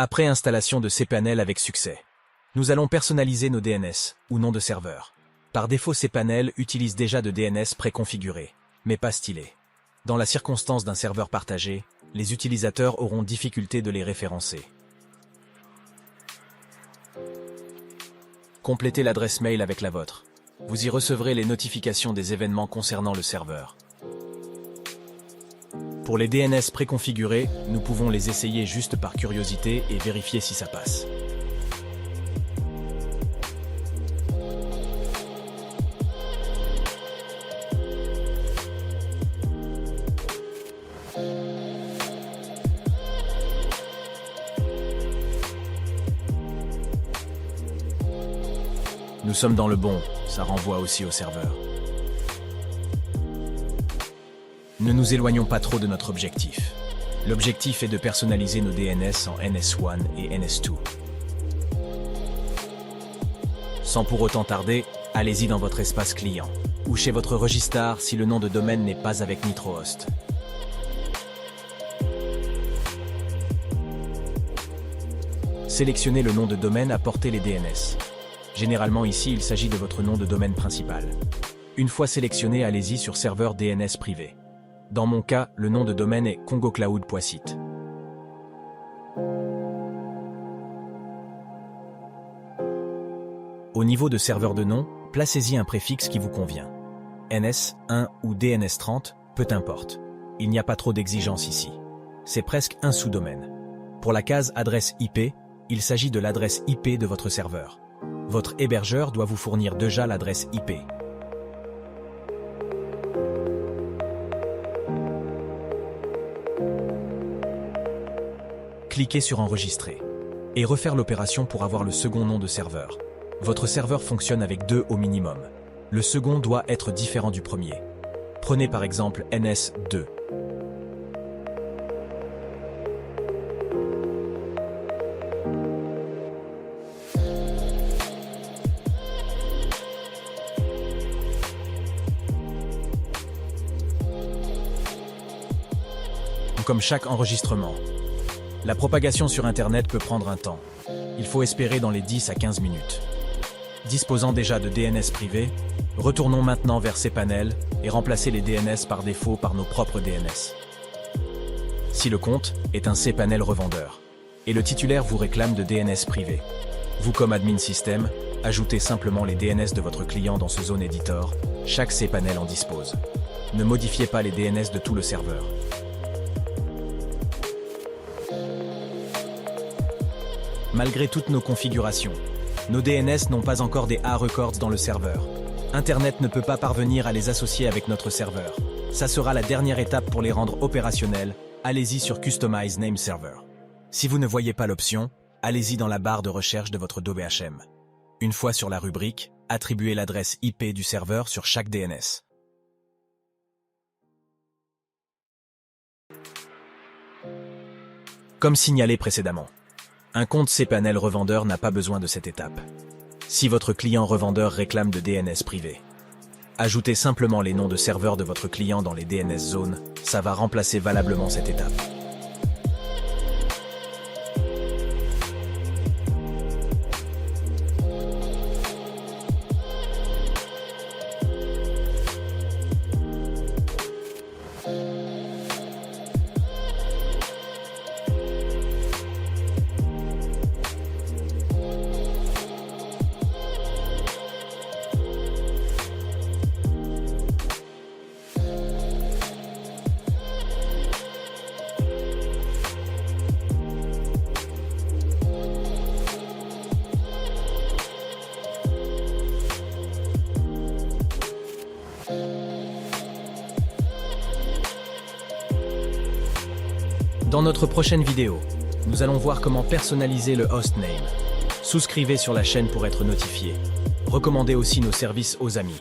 Après installation de cPanel avec succès, nous allons personnaliser nos DNS, ou noms de serveur. Par défaut, cPanel utilise déjà de DNS préconfigurés, mais pas stylés. Dans la circonstance d'un serveur partagé, les utilisateurs auront difficulté de les référencer. Complétez l'adresse mail avec la vôtre. Vous y recevrez les notifications des événements concernant le serveur. Pour les DNS préconfigurés, nous pouvons les essayer juste par curiosité et vérifier si ça passe. Nous sommes dans le bon, ça renvoie aussi au serveur. Ne nous éloignons pas trop de notre objectif. L'objectif est de personnaliser nos DNS en NS1 et NS2. Sans pour autant tarder, allez-y dans votre espace client, ou chez votre registrar si le nom de domaine n'est pas avec NitroHost. Sélectionnez le nom de domaine à porter les DNS. Généralement ici, il s'agit de votre nom de domaine principal. Une fois sélectionné, allez-y sur serveur DNS privé. Dans mon cas, le nom de domaine est congocloud.site. Au niveau de serveur de nom, placez-y un préfixe qui vous convient. NS, 1 ou DNS30, peu importe. Il n'y a pas trop d'exigences ici. C'est presque un sous-domaine. Pour la case adresse IP, il s'agit de l'adresse IP de votre serveur. Votre hébergeur doit vous fournir déjà l'adresse IP. Cliquez sur Enregistrer et refaire l'opération pour avoir le second nom de serveur. Votre serveur fonctionne avec 2 au minimum. Le second doit être différent du premier. Prenez par exemple NS2. Comme chaque enregistrement, la propagation sur Internet peut prendre un temps. Il faut espérer dans les 10 à 15 minutes. Disposant déjà de DNS privés, retournons maintenant vers cPanel et remplacez les DNS par défaut par nos propres DNS. Si le compte est un cPanel revendeur et le titulaire vous réclame de DNS privés, vous comme admin système, ajoutez simplement les DNS de votre client dans ce zone editor, chaque cPanel en dispose. Ne modifiez pas les DNS de tout le serveur. Malgré toutes nos configurations, nos DNS n'ont pas encore des A-records dans le serveur. Internet ne peut pas parvenir à les associer avec notre serveur. Ça sera la dernière étape pour les rendre opérationnels. Allez-y sur Customize Name Server. Si vous ne voyez pas l'option, allez-y dans la barre de recherche de votre DBHM. Une fois sur la rubrique, attribuez l'adresse IP du serveur sur chaque DNS. Comme signalé précédemment, un compte cPanel revendeur n'a pas besoin de cette étape. Si votre client revendeur réclame de DNS privés, ajoutez simplement les noms de serveurs de votre client dans les DNS zones, ça va remplacer valablement cette étape. Dans notre prochaine vidéo, nous allons voir comment personnaliser le hostname. Souscrivez sur la chaîne pour être notifié. Recommandez aussi nos services aux amis.